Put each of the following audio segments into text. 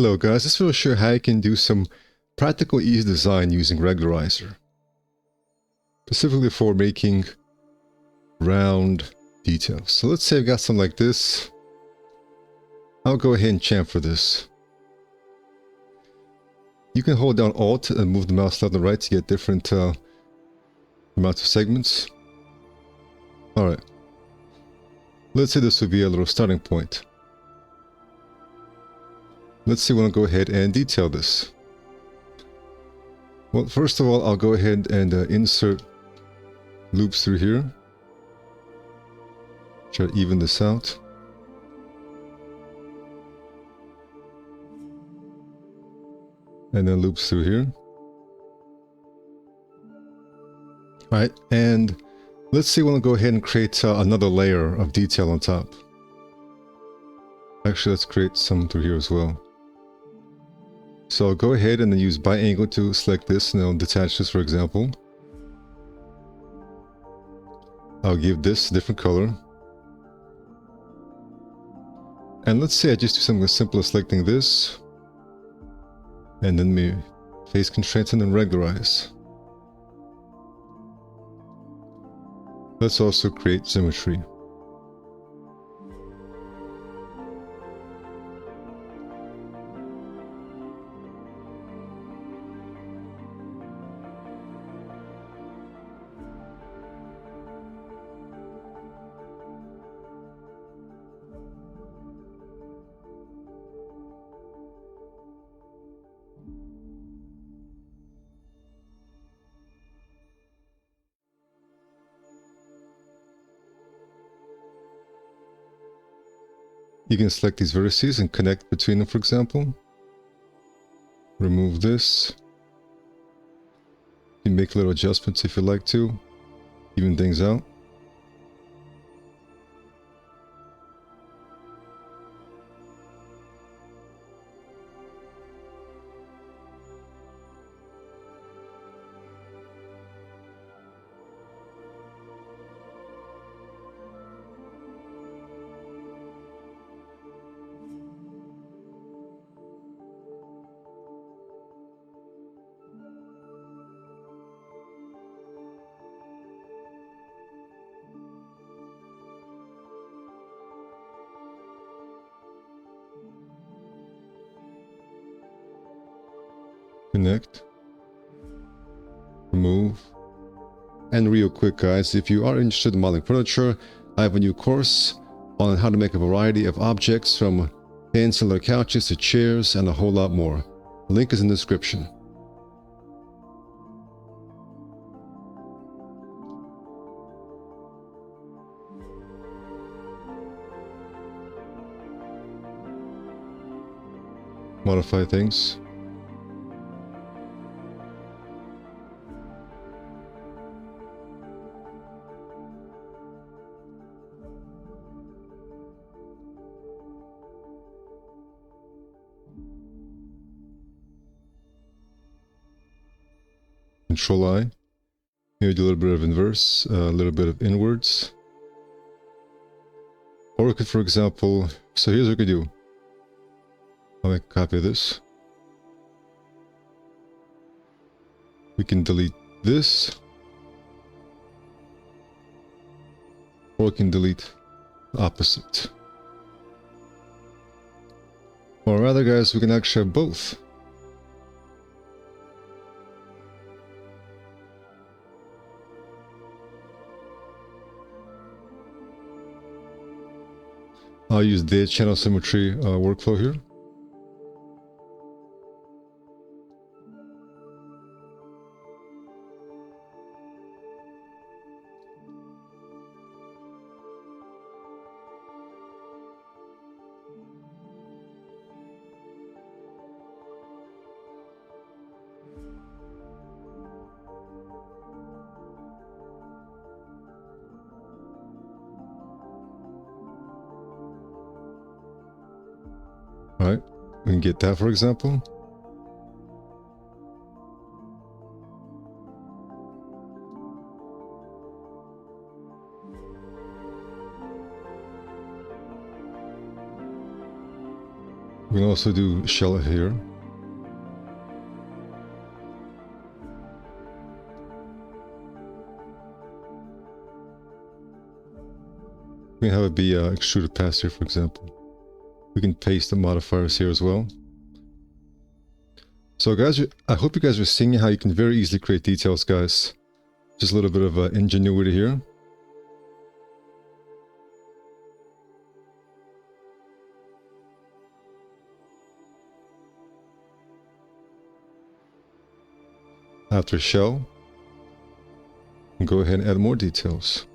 Hello guys, this will show how you can do some practical easy design using regularizer. Specifically for making round details. So let's say I've got something like this. I'll go ahead and chamfer this. You can hold down Alt and move the mouse left and right to get different amounts of segments. Alright. Let's say this would be a little starting point. Let's see, I want to go ahead and detail this. Well, first of all, I'll go ahead and insert loops through here. Try to even this out. And then loops through here. Alright, and let's see, I want to go ahead and create another layer of detail on top. Actually, let's create some through here as well. So I'll go ahead and then use bi-angle to select this, and I'll detach this, for example. I'll give this a different color. And let's say I just do something as simple as selecting this. And then me face constraints and then regularize. Let's also create symmetry. You can select these vertices and connect between them, for example. Remove this. You can make little adjustments if you like to. Even things out. Connect, remove, and real quick guys, if you are interested in modeling furniture, I have a new course on how to make a variety of objects from fancy leather couches to chairs and a whole lot more. The link is in the description. Modify things. Control I. Maybe do a little bit of inverse, a little bit of inwards. Or we could, for example, so here's what we could do. I'll make a copy of this. We can delete this. Or we can delete the opposite. Or rather guys, we can actually have both. I'll use the channel symmetry workflow here. Alright, we can get that for example. We can also do shell here. We can have it be extruded past here, for example. We can paste the modifiers here as well. So guys, I hope you guys are seeing how you can very easily create details, guys. Just a little bit of ingenuity here. After shell, go ahead and add more details.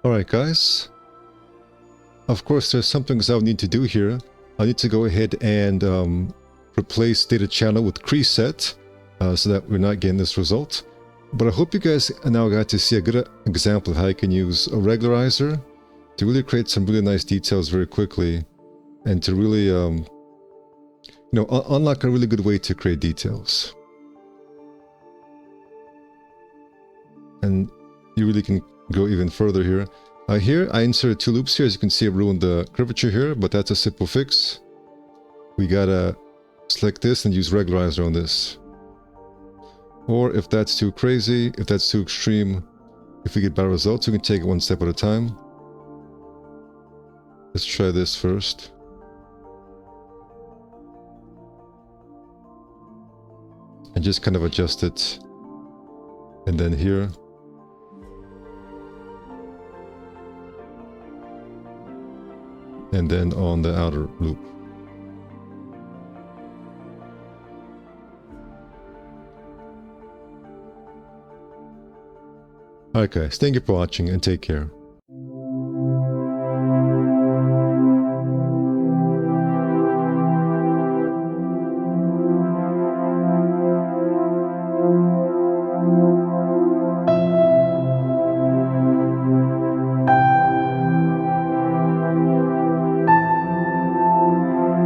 Alright guys, of course there's some things I would need to do here. I need to go ahead and replace data channel with creaset so that we're not getting this result. But I hope you guys now got to see a good example of how you can use a regularizer to really create some really nice details very quickly and to really unlock a really good way to create details. And you really can go even further here. Here I inserted two loops here. As you can see, it ruined the curvature here, but that's a simple fix. We gotta select this and use regularizer on this. Or if that's too crazy, if that's too extreme, if we get better results, we can take it one step at a time. Let's try this first. And just kind of adjust it. And then here. And then on the outer loop. Alright guys, thank you for watching and take care.